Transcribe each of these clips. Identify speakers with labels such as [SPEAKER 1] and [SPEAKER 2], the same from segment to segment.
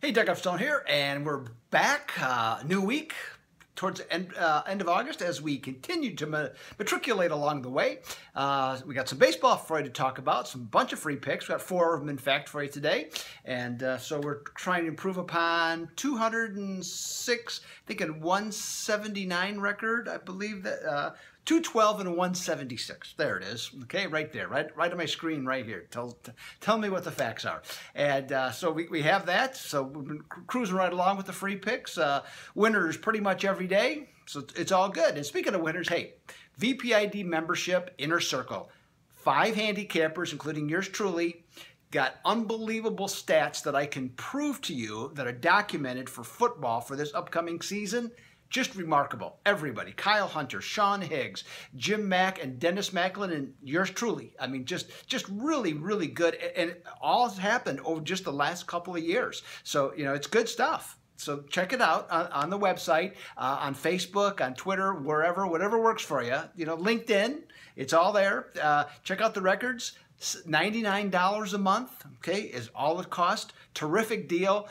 [SPEAKER 1] Hey, Doug Upstone here, and we're back. New week towards the end of August as we continue to matriculate along the way. We got some baseball for you to talk about, some bunch of free picks. We got 4 of them, in fact, for you today. And so we're trying to improve upon 206, I think, a 179 record, I believe that. 212 and a 176. There it is. Okay, right there, right on my screen right here. Tell me what the facts are. And so we have that. So we've been cruising right along with the free picks. Winners pretty much every day. So it's all good. And speaking of winners, hey, VPID membership, Inner Circle. 5 handicappers, including yours truly, got unbelievable stats that I can prove to you that are documented for football for this upcoming season. Just remarkable. Everybody. Kyle Hunter, Sean Higgs, Jim Mack, and Dennis Macklin, and yours truly. I mean, just really, really good. And it all has happened over just the last couple of years. So, you know, it's good stuff. So check it out on the website, on Facebook, on Twitter, wherever, whatever works for you. You know, LinkedIn, it's all there. Check out the records. $99 a month, okay, is all it costs. Terrific deal.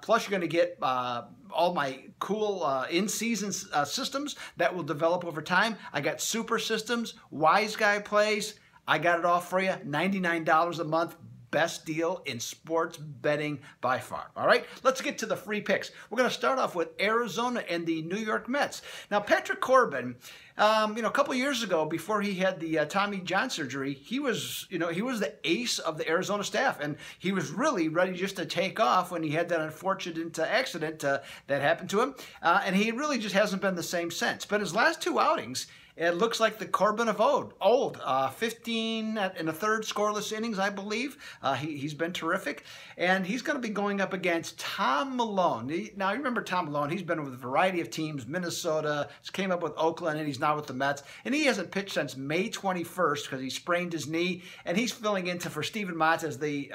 [SPEAKER 1] Plus, you're going to get all my cool in-season systems that will develop over time. I got super systems, Wise Guy plays. I got it all for you. $99 a month. Best deal in sports betting by far. All right, let's get to the free picks. We're going to start off with Arizona and the New York Mets. Now, Patrick Corbin, you know, a couple years ago, before he had the Tommy John surgery, he was the ace of the Arizona staff, and he was really ready just to take off when he had that unfortunate accident that happened to him, and he really just hasn't been the same since. But his last 2 outings, it looks like the Corbin of old. 15 and a third scoreless innings, I believe. He's been terrific. And he's going to be going up against Tom Malone. Now, you remember Tom Malone. He's been with a variety of teams. Minnesota, came up with Oakland, and he's now with the Mets. And he hasn't pitched since May 21st because he sprained his knee. And he's filling in for Steven Matz as the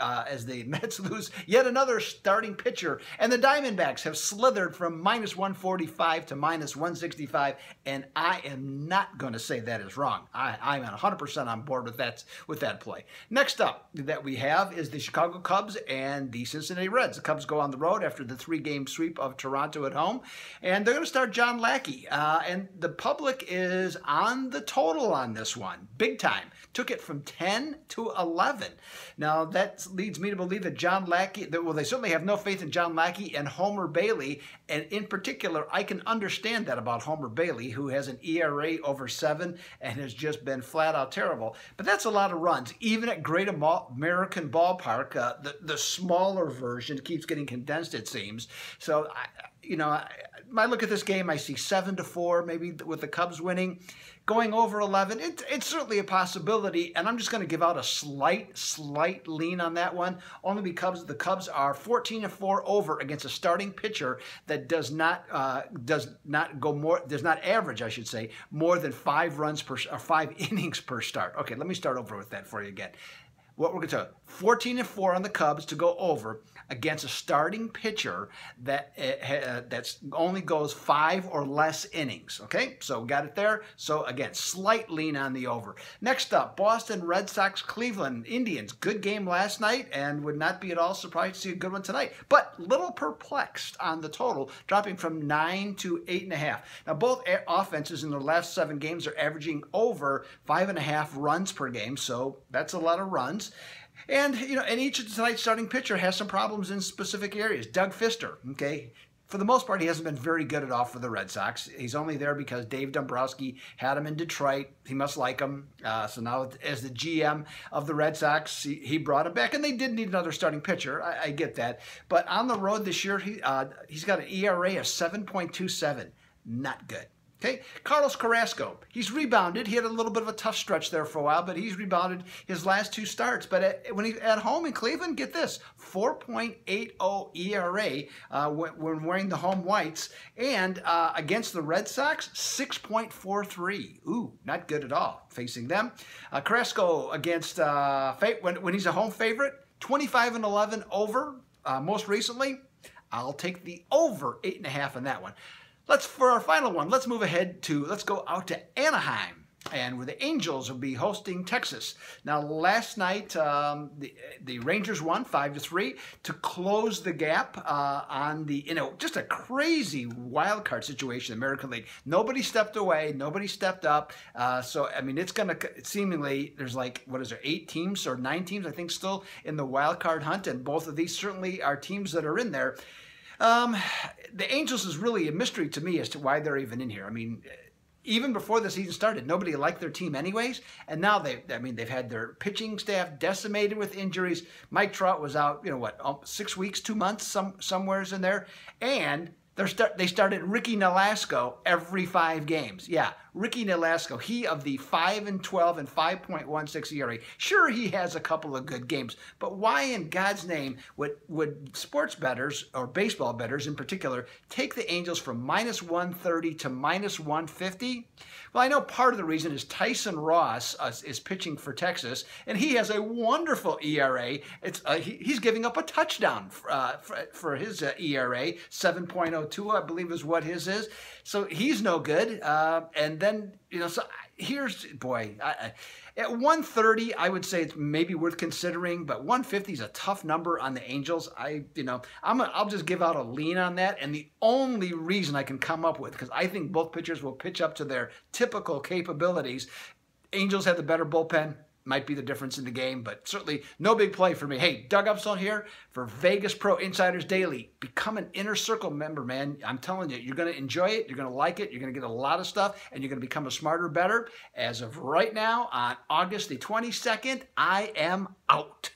[SPEAKER 1] Mets lose yet another starting pitcher. And the Diamondbacks have slithered from -145 to -165. And I am not going to say that is wrong. I'm 100% on board with that play. Next up that we have is the Chicago Cubs and the Cincinnati Reds. The Cubs go on the road after the 3-game sweep of Toronto at home, and they're going to start John Lackey. And the public is on the total on this one, big time. Took it from 10 to 11. Now that leads me to believe that John Lackey, well, they certainly have no faith in John Lackey and Homer Bailey, and in particular, I can understand that about Homer Bailey, who has an ERA over 7 and has just been flat out terrible. But that's a lot of runs. Even at Great American Ballpark, the smaller version keeps getting condensed, it seems. So, I look at this game, I see 7-4, maybe with the Cubs winning. Going over 11, it's certainly a possibility, and I'm just going to give out a slight lean on that one, only because the Cubs are 14-4 over against a starting pitcher that does not average, I should say, more than 5 runs per or 5 innings per start. Okay, let me start over with that for you again. What we're going to 14-4 on the Cubs to go over against a starting pitcher that only goes 5 or less innings. Okay, so we got it there. So again, slight lean on the over. Next up, Boston Red Sox, Cleveland Indians. Good game last night, and would not be at all surprised to see a good one tonight. But little perplexed on the total, dropping from 9 to 8.5. Now both offenses in their last 7 games are averaging over 5.5 runs per game. So that's a lot of runs. And, and each of tonight's starting pitcher has some problems in specific areas. Doug Fister, okay, for the most part, he hasn't been very good at all for the Red Sox. He's only there because Dave Dombrowski had him in Detroit. He must like him. So now as the GM of the Red Sox, he brought him back. And they did need another starting pitcher. I get that. But on the road this year, he's got an ERA of 7.27. Not good. Okay, Carlos Carrasco, he's rebounded. He had a little bit of a tough stretch there for a while, but he's rebounded his last 2 starts. But when he's at home in Cleveland, get this, 4.80 ERA when wearing the home whites. And against the Red Sox, 6.43. Ooh, not good at all facing them. Carrasco against, when he's a home favorite, 25-11 over most recently. I'll take the over 8.5 on that one. For our final one, let's move ahead let's go out to Anaheim. and where the Angels will be hosting Texas. Now, last night, the Rangers won 5-3 to close the gap on the, just a crazy wild card situation in the American League. Nobody stepped away. Nobody stepped up. So, I mean, it's going to seemingly, there's like, 8 teams or 9 teams, I think, still in the wild card hunt, and both of these certainly are teams that are in there. The Angels is really a mystery to me as to why they're even in here. I mean, even before the season started, nobody liked their team anyways, and now they've had their pitching staff decimated with injuries. Mike Trout was out, 6 weeks, 2 months, somewheres in there, and they started Ricky Nolasco every 5 games. Yeah, Ricky Nolasco, he of the 5-12 and 5.16 ERA. Sure, he has a couple of good games, but why in God's name would sports bettors, or baseball bettors in particular, take the Angels from -130 to -150? Well, I know part of the reason is Tyson Ross is pitching for Texas, and he has a wonderful ERA. He's giving up a touchdown for his ERA, 7.02, I believe is what his is. So he's no good. And then, so here's, boy, at 130, I would say it's maybe worth considering, but 150 is a tough number on the Angels. I'll just give out a lean on that, and the only reason I can come up with, because I think both pitchers will pitch up to their typical capabilities. Angels have the better bullpen. Might be the difference in the game, but certainly no big play for me. Hey, Doug Upstone here for Vegas Pro Insiders Daily. Become an Inner Circle member, man. I'm telling you, you're going to enjoy it. You're going to like it. You're going to get a lot of stuff, and you're going to become a smarter, better. As of right now, on August the 22nd, I am out.